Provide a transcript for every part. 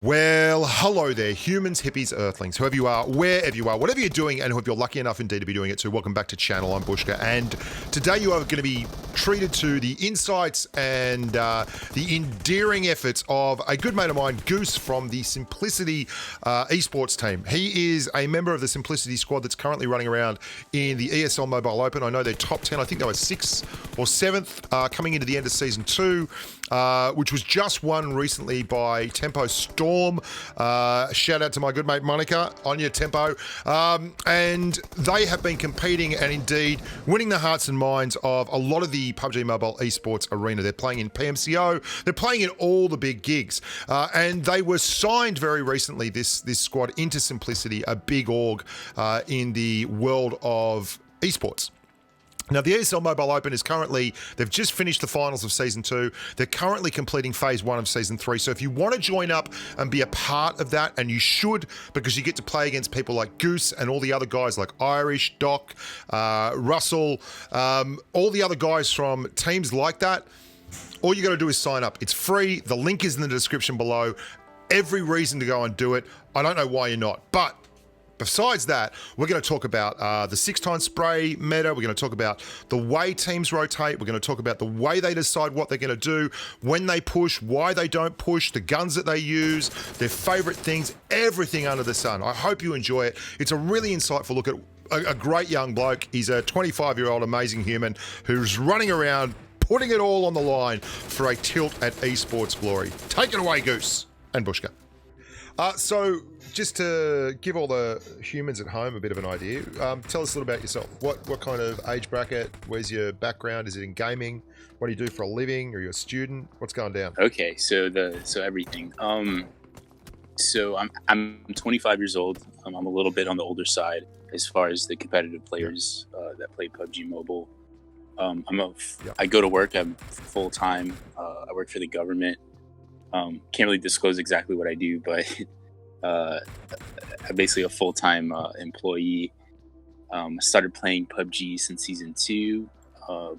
Well, hello there, humans, hippies, earthlings, whoever you are, wherever you are, whatever you're doing, and hope you're lucky enough indeed to be doing it too. Welcome back to channel. I'm Bushka, and today you are going to be treated to the insights and the endearing efforts of a good mate of mine, Goose, from the Simplicity esports team. He is a member of the Simplicity squad that's currently running around in the ESL Mobile Open. I know they're top 10. I think they were 6th or 7th coming into the end of Season 2. Which was just won recently by Tempo Storm. Shout out to my good mate Monica on your Tempo. And they have been competing and indeed winning the hearts and minds of a lot of the PUBG Mobile esports arena. They're playing in PMCO. They're playing in all the big gigs. And they were signed very recently, this squad, into Simplicity, a big org in the world of esports. Now, the ESL Mobile Open is currently, they've just finished the finals of Season 2. They're currently completing Phase 1 of Season 3. So if you want to join up and be a part of that, and you should, because you get to play against people like Goose and all the other guys like Irish, Doc, Russell, all the other guys from teams like that, all you got to do is sign up. It's free. The link is in the description below. Every reason to go and do it. I don't know why you're not, but besides that, we're going to talk about the 6-time spray meta. We're going to talk about the way teams rotate. We're going to talk about the way they decide what they're going to do, when they push, why they don't push, the guns that they use, their favorite things, everything under the sun. I hope you enjoy it. It's a really insightful look at a great young bloke. He's a 25-year-old amazing human who's running around putting it all on the line for a tilt at esports glory. Take it away, Goose and Bushka. So just to give all the humans at home a bit of an idea, tell us a little about yourself. What kind of age bracket? Where's your background? Is it in gaming? What do you do for a living? Are you a student? What's going down? Okay, so everything. So I'm 25 years old. I'm a little bit on the older side as far as the competitive players that play PUBG Mobile. I go to work. I'm full time. I work for the government. Can't really disclose exactly what I do, but I'm basically a full-time employee. I started playing PUBG since Season 2,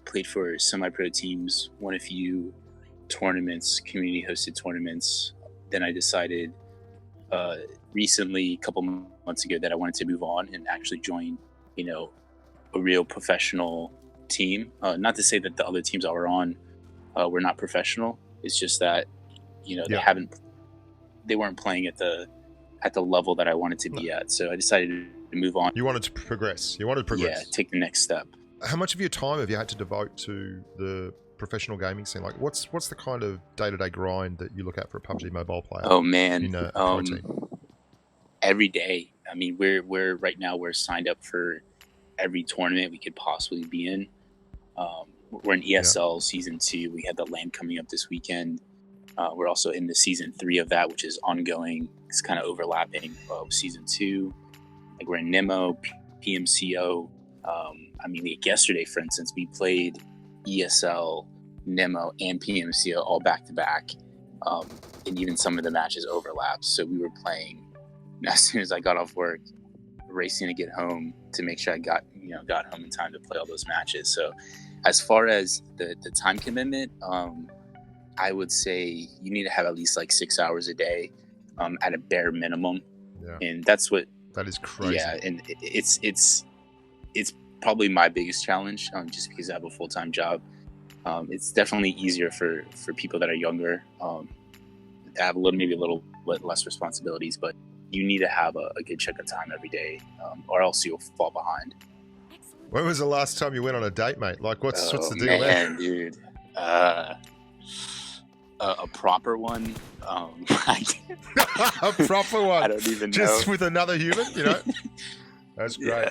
played for semi-pro teams, won a few tournaments, community-hosted tournaments. Then I decided recently, a couple months ago, that I wanted to move on and actually join, a real professional team. Not to say that the other teams I were on were not professional. It's just that they weren't playing at the level that I wanted to be at. So I decided to move on. You wanted to progress. Yeah, take the next step. How much of your time have you had to devote to the professional gaming scene? Like, what's the kind of day-to-day grind that you look at for a PUBG Mobile player? Oh man, in a pro team? Every day. I mean, we're right now we're signed up for every tournament we could possibly be in. We're in ESL Season 2. We had the LAN coming up this weekend. We're also in the Season 3 of that, which is ongoing. It's kind of overlapping with Season 2. Like, we're in Nemo, PMCO. Like yesterday, for instance, we played ESL, Nemo, and PMCO all back to back. And even some of the matches overlapped. So we were playing as soon as I got off work, racing to get home to make sure I got home in time to play all those matches. So as far as the time commitment, I would say you need to have at least like 6 hours a day at a bare minimum. Yeah. And that is crazy. Yeah, and it's probably my biggest challenge, just because I have a full-time job. It's definitely easier for people that are younger, that have maybe a little bit less responsibilities, but you need to have a good chunk of time every day, or else you'll fall behind. When was the last time you went on a date, mate? Like, what's the deal there? Dude. A proper one. A proper one. I don't even know. Just with another human, That's great.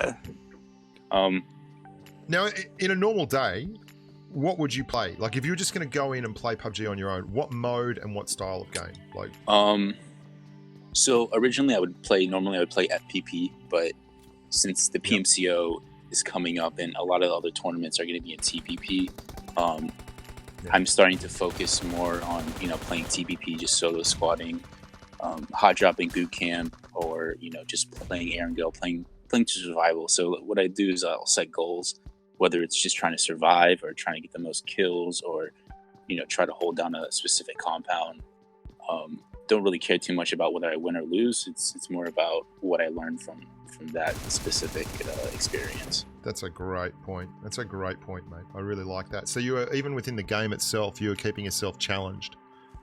Yeah. Now, in a normal day, what would you play? Like, if you were just going to go in and play PUBG on your own, what mode and what style of game? Like, so originally I would play FPP, but since the PMCO is coming up and a lot of the other tournaments are going to be in TPP, I'm starting to focus more on playing TPP, just solo squatting, hot dropping boot camp, or just playing Erangel, playing to survival. So what I do is I'll set goals, whether it's just trying to survive or trying to get the most kills, or try to hold down a specific compound. don't really care too much about whether I win or lose. It's more about what I learned from that specific experience. That's a great point. That's a great point, mate. I really like that. So you are, even within the game itself, you're keeping yourself challenged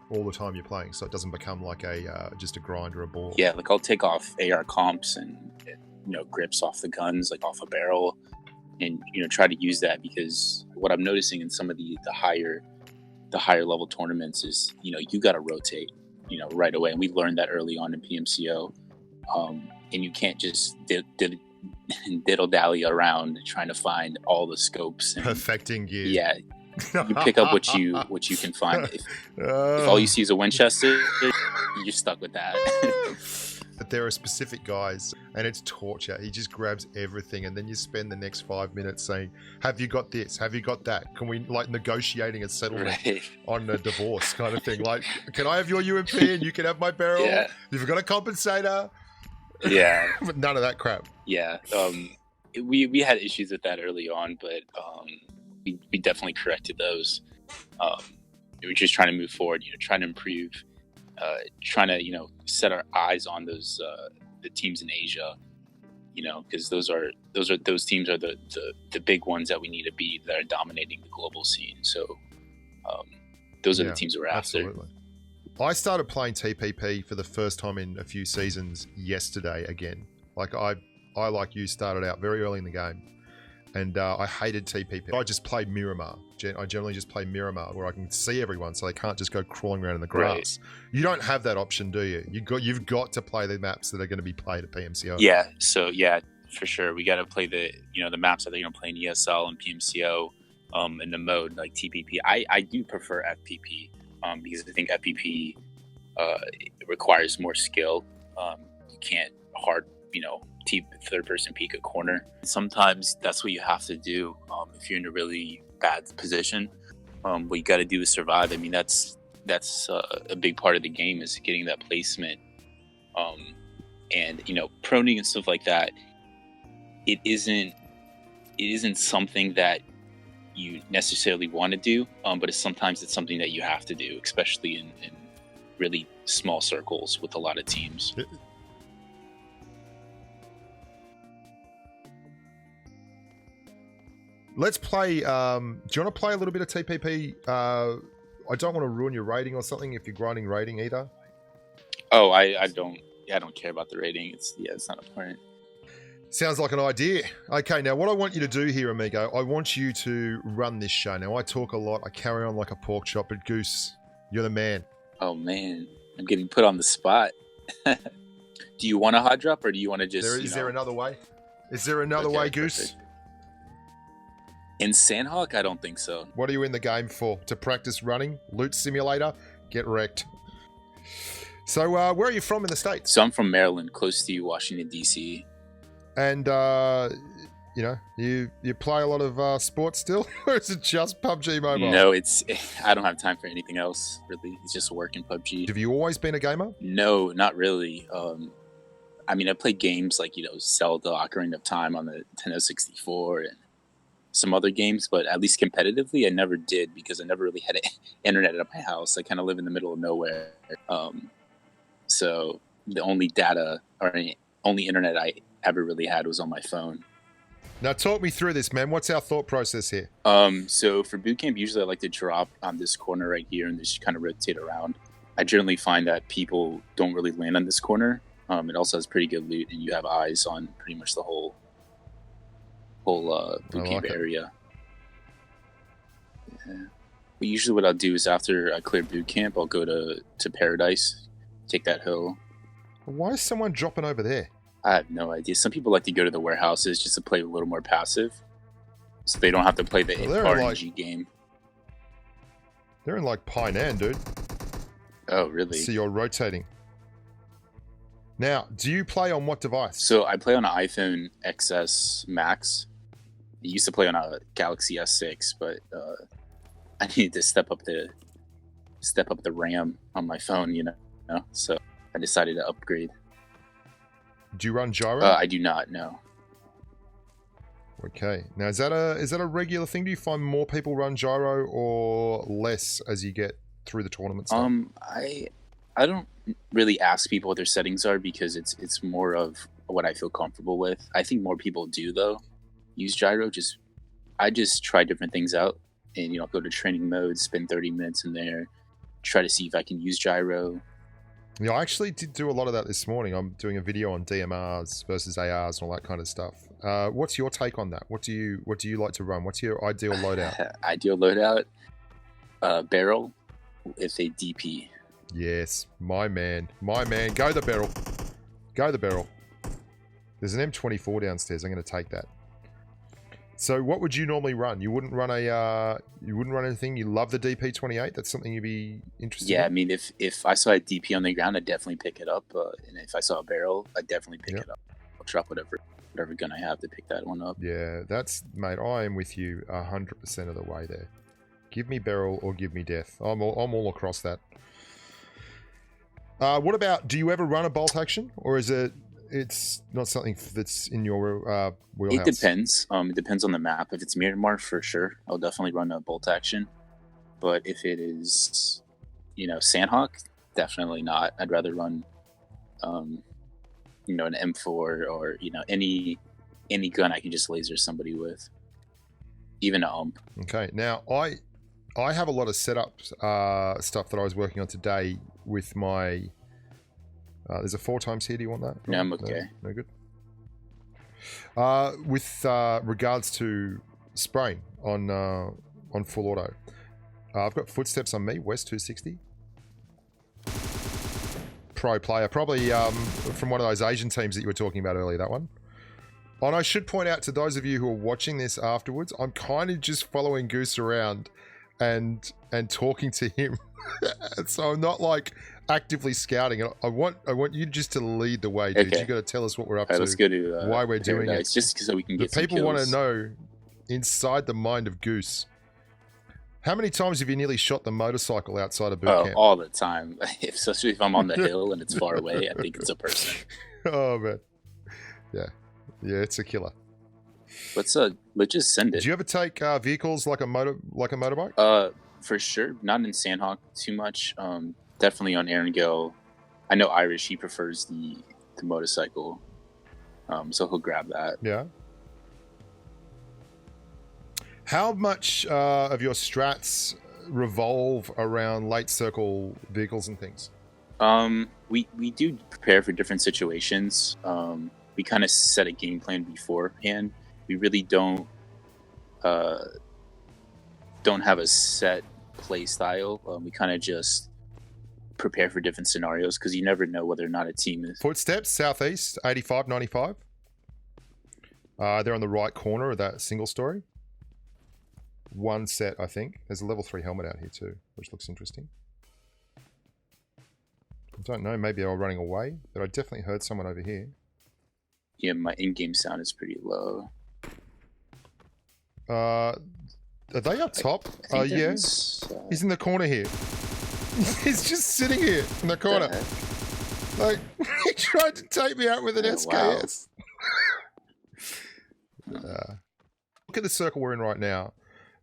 all the time you're playing, so it doesn't become like a just a grind or a bore. Yeah, like I'll take off AR comps and grips off the guns, like off a barrel, and try to use that, because what I'm noticing in some of the higher level tournaments is you got to rotate right away, and we learned that early on in PMCO, and you can't just diddle dally around trying to find all the scopes and perfecting gear. Yeah, you pick up what you can find. If all you see is a Winchester, you're stuck with that. But there are specific guys, and it's torture. He just grabs everything, and then you spend the next 5 minutes saying, "Have you got this? Have you got that? Can we negotiating a settlement on a divorce kind of thing? Like, can I have your UMP and you can have my barrel? Yeah. You've got a compensator." Yeah, but none of that crap. Yeah, we had issues with that early on, but we definitely corrected those. We were just trying to move forward, trying to improve. Trying to set our eyes on those the teams in Asia, because those teams are the big ones that we need to be, that are dominating the global scene. So those are the teams we're after. Absolutely. I started playing TPP for the first time in a few seasons yesterday again. Like I like you, started out very early in the game, and I hated TPP. I just played Miramar. I generally just play Miramar, where I can see everyone, so they can't just go crawling around in the grass. Right. You don't have that option, do you? You've got to play the maps that are going to be played at PMCO. Yeah. So yeah, for sure, we got to play the maps that they're going to play in ESL and PMCO, in the mode like TPP. I do prefer FPP because I think FPP requires more skill. You can't third person peek a corner. Sometimes that's what you have to do if you're in a really bad position. What you got to do is survive. I mean, that's a big part of the game, is getting that placement, and proning and stuff like that. It isn't something that you necessarily want to do, but sometimes it's something that you have to do, especially in really small circles with a lot of teams. Let's play. Do you want to play a little bit of TPP? I don't want to ruin your rating or something if you're grinding rating either. Oh, I don't care about the rating. It's not important. Sounds like an idea. Okay, now what I want you to do here, amigo, I want you to run this show. Now I talk a lot. I carry on like a pork chop, but Goose, you're the man. Oh man, I'm getting put on the spot. Do you want a hot drop, or do you want to just? Is there another way? Is there another way, Goose? Perfect. In Sandhawk, I don't think so. What are you in the game for? To practice running? Loot simulator? Get wrecked. So, where are you from in the States? So I'm from Maryland, close to Washington, D.C. And, you play a lot of sports still? Or is it just PUBG Mobile? No, I don't have time for anything else, really. It's just work and PUBG. Have you always been a gamer? No, not really. I mean, I played games like, Zelda, Ocarina of Time on the Nintendo 64 and some other games, but at least competitively I never did, because I never really had internet at my house. I kind of live in the middle of nowhere, so the only data or only internet I ever really had was on my phone. Now talk me through this, man. What's our thought process here? So for boot camp, usually I like to drop on this corner right here and just kind of rotate around. I generally find that people don't really land on this corner. It also has pretty good loot, and you have eyes on pretty much the whole boot camp area. Yeah. But usually what I'll do is after I clear boot camp, I'll go to Paradise, take that hill. Why is someone dropping over there? I have no idea. Some people like to go to the warehouses just to play a little more passive, so they don't have to play the RNG game. They're in like Painan, dude. Oh, really? So you're rotating. Now, do you play on what device? So I play on an iPhone XS Max. I used to play on a Galaxy S6, but I needed to step up the RAM on my phone, so I decided to upgrade. Do you run gyro? I do not, no. Okay. Now, is that a regular thing? Do you find more people run gyro or less as you get through the tournaments? I don't really ask people what their settings are because it's more of what I feel comfortable with. I think more people do though use gyro. I just try different things out and go to training mode, spend 30 minutes in there, try to see if I can use gyro. Yeah, I actually did do a lot of that this morning. I'm doing a video on DMRs versus ARs and all that kind of stuff. What's your take on that? What do you like to run? What's your ideal loadout? Ideal loadout, barrel with a DP. Yes, my man. Go the barrel. Go the barrel. There's an M24 downstairs. I'm going to take that. So what would you normally run? You wouldn't run anything? You love the DP28? That's something you'd be interested in? Yeah, I mean, if I saw a DP on the ground, I'd definitely pick it up. And if I saw a barrel, I'd definitely pick it up. I'll drop whatever gun I have to pick that one up. Yeah, mate, I am with you 100% of the way there. Give me barrel or give me death. I'm all across that. What about, do you ever run a bolt action? Or is it's not something that's in your wheelhouse? It depends. It depends on the map. If it's Miramar, for sure, I'll definitely run a bolt action. But if it is, Sandhawk, definitely not. I'd rather run, an M4 or any gun I can just laser somebody with, even a ump. Okay, now I have a lot of setup stuff that I was working on today with my. There's a 4x here. Do you want that? No, I'm okay. No good. With regards to spraying on full auto, I've got footsteps on me. West 260. Pro player, probably from one of those Asian teams that you were talking about earlier. That one. And I should point out to those of you who are watching this afterwards, I'm kind of just following Goose around and talking to him, so I'm not like actively scouting. I want you just to lead the way, dude. Okay. You got to tell us what we're up to. Let's go to why we're doing it. Just so we can get the people some want to know inside the mind of Goose. How many times have you nearly shot the motorcycle outside of boot camp? All the time. Especially if I'm on the hill and it's far away, I think it's a person. Oh man, yeah, it's a killer. Let's just send it. Do you ever take vehicles like a motorbike? For sure. Not in Sandhawk too much. Definitely on Erangel. I know Irish, he prefers the motorcycle. So he'll grab that. Yeah. How much of your strats revolve around late circle vehicles and things? We do prepare for different situations. We kind of set a game plan beforehand. We really don't have a set play style. We kind of just prepare for different scenarios because you never know whether or not a team is. Footsteps, southeast, 85, 95. They're on the right corner of that single story. One set, I think. There's a level 3 helmet out here too, which looks interesting. I don't know, maybe they were running away, but I definitely heard someone over here. Yeah, my in-game sound is pretty low. Are they up top? Oh, yeah. He's in the corner here. He's just sitting here in the corner. Like, he tried to take me out with an SKS. Wow. Look at the circle we're in right now.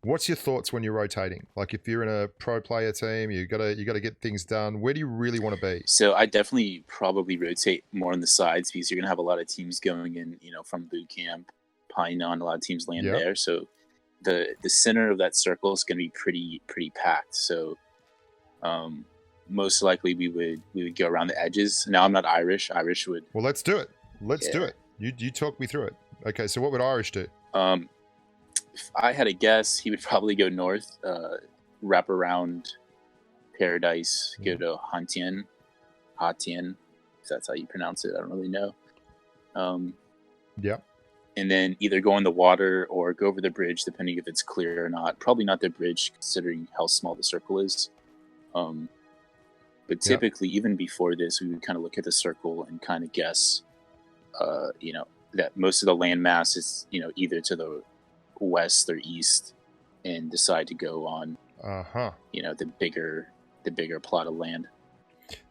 What's your thoughts when you're rotating? Like, if you're in a pro player team, you gotta get things done. Where do you really want to be? So I definitely probably rotate more on the sides because you're gonna have a lot of teams going in, from boot camp, Pinon. A lot of teams land there. So the center of that circle is gonna be pretty packed. So most likely we would go around the edges. Now I'm not Irish. Irish would. Well, let's do it. Let's do it. You talk me through it. Okay, so what would Irish do? If I had a guess, he would probably go north, wrap around Paradise, go to Hatien, if that's how you pronounce it. I don't really know. And then either go in the water or go over the bridge, depending if it's clear or not. Probably not the bridge, considering how small the circle is. But typically, even before this, we would kind of look at the circle and kind of guess, that most of the landmass is, either to the west or east, and decide to go on the bigger plot of land.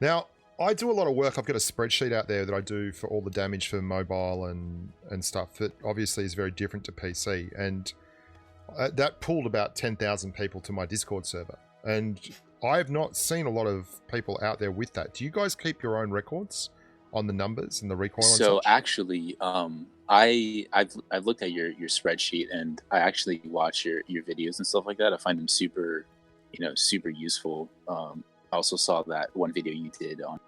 Now I do a lot of work. I've got a spreadsheet out there that I do for all the damage for mobile and stuff that obviously is very different to PC, and that pulled about 10,000 people to my Discord server, and I have not seen a lot of people out there with that. Do you guys keep your own records on the numbers and the recoil and So such? actually, I've looked at your spreadsheet, and I actually watch your videos and stuff like that. I find them super, super useful. I also saw that one video you did on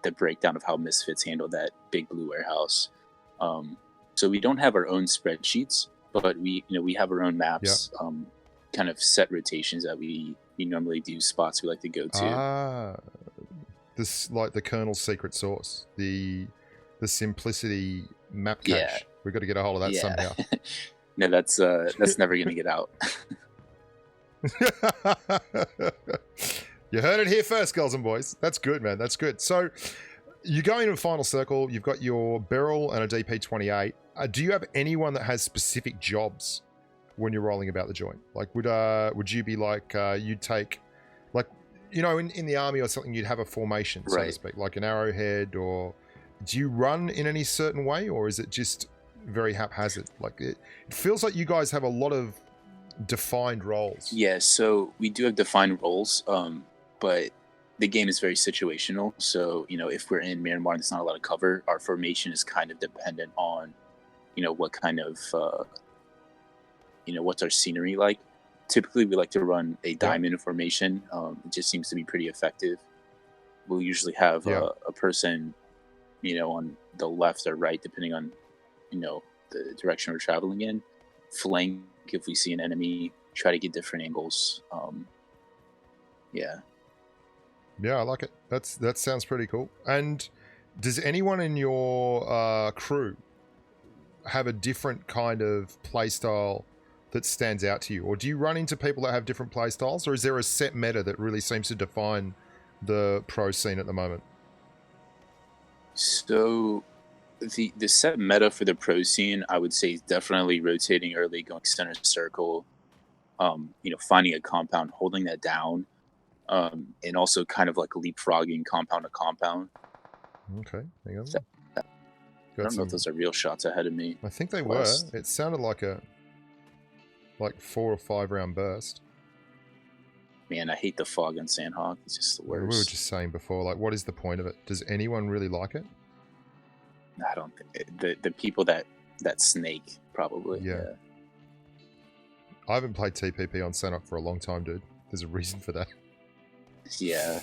the breakdown of how Misfits handled that Big Blue warehouse. So we don't have our own spreadsheets, but we have our own maps, kind of set rotations that we normally do, spots we like to go to. This like the Colonel's secret sauce, the simplicity map cache. Yeah. We've got to get a hold of that somehow. No, that's never gonna get out. You heard it here first, girls and boys. That's good, man. That's good. So you go into a final circle. You've got your Beryl and a DP28. Do you have anyone that has specific jobs when you're rolling about the joint? Like, would you be like, you'd take, like, in the army or something, you'd have a formation, so to speak, like an arrowhead, or do you run in any certain way, or is it just very haphazard? Like, it feels like you guys have a lot of defined roles. Yeah, so we do have defined roles, but the game is very situational. So, if we're in Myanmar and there's not a lot of cover, our formation is kind of dependent on, what kind of, what's our scenery like. Typically, we like to run a diamond formation. It just seems to be pretty effective. We'll usually have a person, on the left or right, depending on, the direction we're traveling in. Flank if we see an enemy. Try to get different angles. Yeah, I like it. That sounds pretty cool. And does anyone in your crew have a different kind of play style that stands out to you, or do you run into people that have different play styles, or is there a set meta that really seems to define the pro scene at the moment? So the set meta for the pro scene, I would say, is definitely rotating early, going center circle, finding a compound, holding that down, and also kind of like leapfrogging compound to compound. Okay, hang on. I don't know if those are real shots ahead of me. I think they were. It sounded like a 4 or 5 round burst. Man, I hate the fog on Sandhawk. It's just the worst. We were just saying before, like, what is the point of it? Does anyone really like it? I don't think the people that snake probably. Yeah. I haven't played TPP on Sandhawk for a long time, dude. There's a reason for that. Yeah.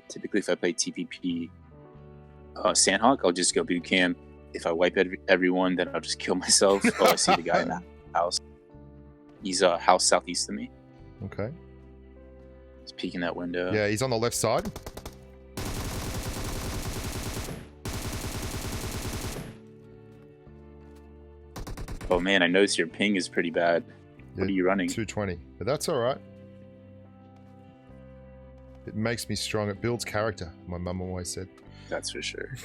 Typically, if I play TPP Sandhawk, I'll just go boot camp. If I wipe everyone, then I'll just kill myself. Oh, I see the guy in the house. He's a house southeast of me. Okay. He's peeking that window. Yeah, he's on the left side. Oh man, I noticed your ping is pretty bad. What are you running? 220, but that's all right. It makes me strong. It builds character, my mum always said. That's for sure.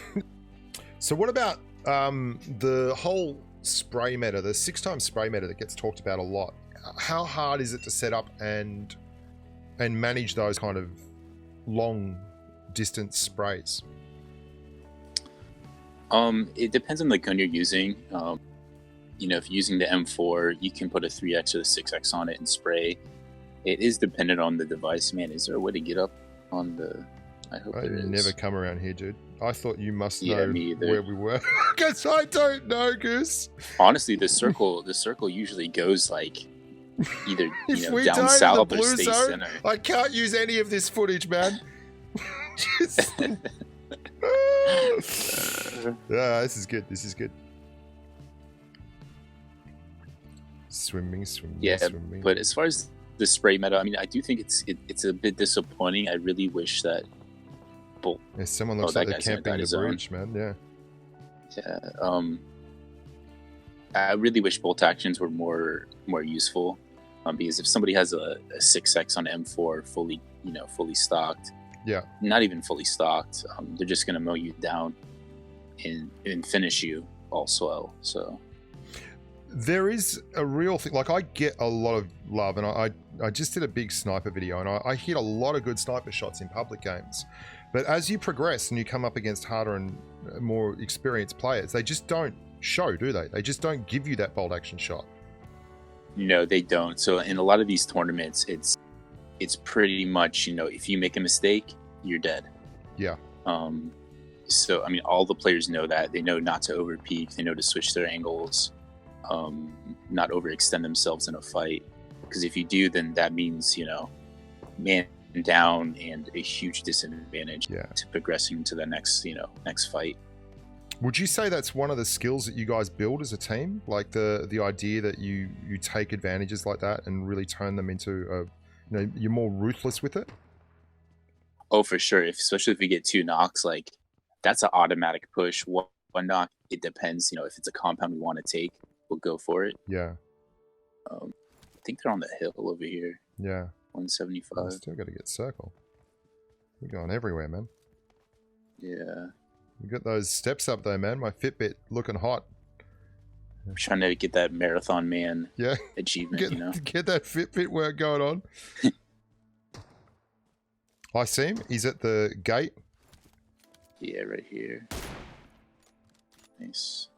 So what about the whole spray meta, the 6x spray meta that gets talked about a lot? How hard is it to set up and manage those kind of long distance sprays? It depends on the gun you're using. If you're using the M4, you can put a 3x or a 6x on it and spray. It is dependent on the device. Man, is there a way to get up on the... I hope there is. Never come around here, dude. I thought you must know me either. where we were. Because I don't know, Goose. Honestly, the circle usually goes like either down south or stay center. I can't use any of this footage, man. Yeah, this is good. Swimming. Yeah, but as far as the spray meta, I mean, I do think it's a bit disappointing. I really wish that someone looks like they're camping the bridge, man. Yeah. I really wish bolt actions were more useful, because if somebody has a 6x on M4 fully stocked, not even fully stocked, they're just gonna mow you down and finish you also. So there is a real thing. Like, I get a lot of love, and I just did a big sniper video, and I hit a lot of good sniper shots in public games. But as you progress and you come up against harder and more experienced players, they just don't show, do they? They just don't give you that bolt action shot. No, they don't. So in a lot of these tournaments, it's it's pretty much, you know, if you make a mistake, you're dead. Yeah. So I mean, all the players know that. They know not to overpeak. They know to switch their angles, not overextend themselves in a fight. Because if you do, then that means, you know, man down and a huge disadvantage to progressing to the next, you know, next fight. Would you say that's one of the skills that you guys build as a team? Like the idea that you take advantages like that and really turn them into a, you know, you're more ruthless with it? Oh, for sure. Especially if we get 2 knocks, like that's an automatic push. One knock, it depends. You know, if it's a compound we want to take, we'll go for it. Yeah. I think they're on the hill over here. Yeah. 175. Still got to get circle. We're going everywhere, man. Yeah. You got those steps up though, man. My Fitbit looking hot. I'm trying to get that marathon man achievement, you know? Get that Fitbit work going on. I see him. He's at the gate. Yeah, right here. Nice.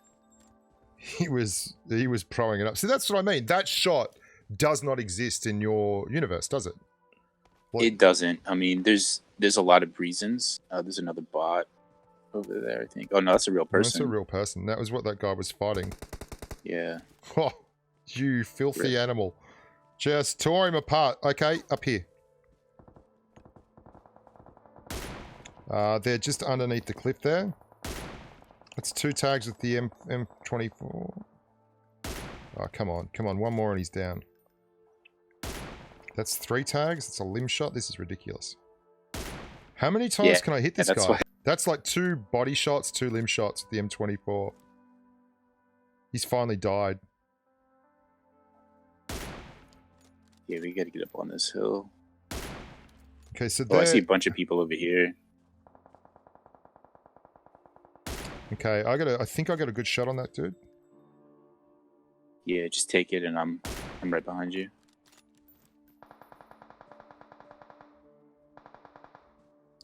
He was proing it up. See, that's what I mean. That shot does not exist in your universe, does it? Like, it doesn't. I mean, there's a lot of reasons. There's another bot over there, I think. Oh no, that's a real person. That's a real person. That was what that guy was fighting. Yeah. Oh, you filthy animal. Just tore him apart. Okay, up here. They're just underneath the cliff there. That's 2 tags with the M24. Oh, come on. Come on. One more and he's down. That's 3 tags. It's a limb shot. This is ridiculous. How many times can I hit this guy? That's like 2 body shots, 2 limb shots with the M24. He's finally died. Yeah, we gotta get up on this hill. Okay, so I see a bunch of people over here. Okay, I think I got a good shot on that dude. Yeah, just take it and I'm right behind you.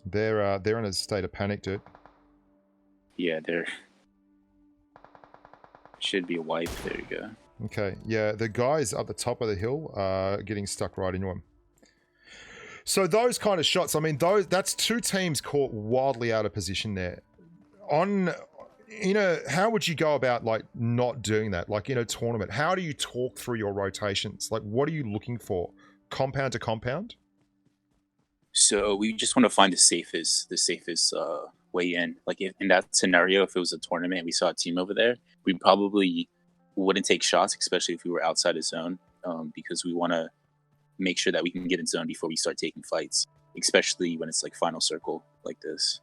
They're in a state of panic, dude. Yeah, there should be a wipe. There you go. Okay, yeah, the guys up the top of the hill are getting stuck right into him. So those kind of shots, I mean, that's 2 teams caught wildly out of position there. How would you go about like not doing that? Like in a tournament, how do you talk through your rotations? Like, what are you looking for? Compound to compound? So we just want to find the safest way in. Like in that scenario, if it was a tournament and we saw a team over there, we probably wouldn't take shots, especially if we were outside of zone, because we want to make sure that we can get in zone before we start taking fights, especially when it's like final circle like this.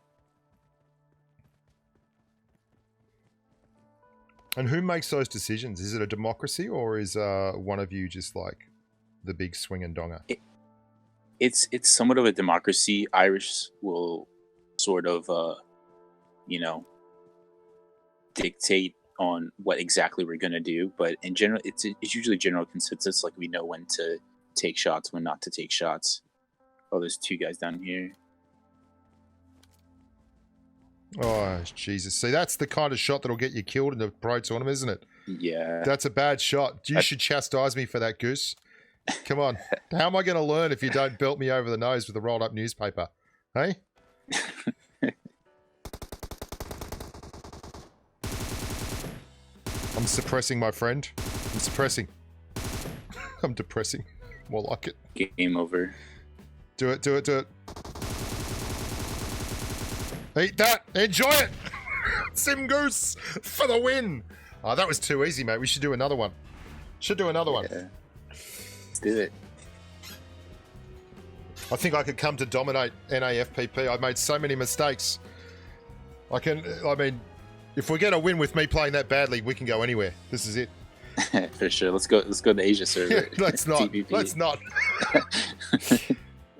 And who makes those decisions? Is it a democracy or is one of you just like the big swing and donger? It's somewhat of a democracy. Irish will sort of, dictate on what exactly we're going to do. But in general, it's usually general consensus. Like we know when to take shots, when not to take shots. Oh, there's 2 guys down here. Oh, Jesus. See, that's the kind of shot that'll get you killed in the pro tournament, isn't it? Yeah. That's a bad shot. You should chastise me for that, Goose. Come on. How am I going to learn if you don't belt me over the nose with a rolled up newspaper? Hey? I'm suppressing, my friend. I'm suppressing. I'm depressing. More like it. Game over. Do it, do it, do it. Eat that. Enjoy it. Sim Goose for the win. Oh, that was too easy, mate. We should do another one. Should do another one. Let's do it. I think I could come to dominate NAFPP. I've made so many mistakes. I mean, if we're going to win with me playing that badly, we can go anywhere. This is it. For sure. Let's go to the Asia server. Yeah, let's not. TPP. Let's not.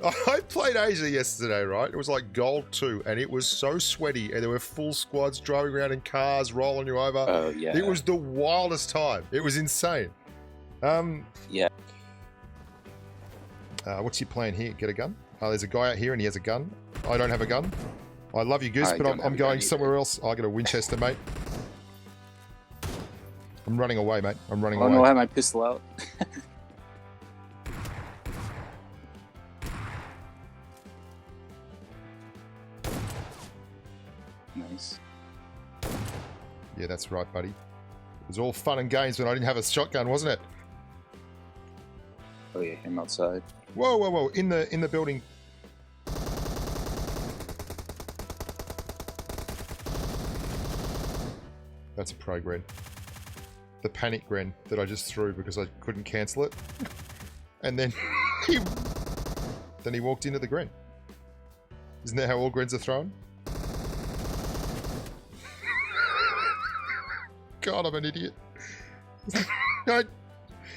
I played Asia yesterday, right? It was like Gold 2, and it was so sweaty, and there were full squads driving around in cars, rolling you over. Oh, yeah. It was the wildest time. It was insane. Yeah. What's your plan here? Get a gun? There's a guy out here, and he has a gun. I don't have a gun. I love you, Goose, but I'm going somewhere else. I got a Winchester, mate. I'm running away, mate. I'm running away. Oh, no, I have my pistol out. Nice. Yeah, that's right, buddy. It was all fun and games when I didn't have a shotgun, wasn't it? Oh yeah, him outside. Whoa, whoa, whoa! In the building. That's a pro Gren. The panic Gren that I just threw because I couldn't cancel it, and then he walked into the Gren. Isn't that how all Grens are thrown? God, I'm an idiot. No.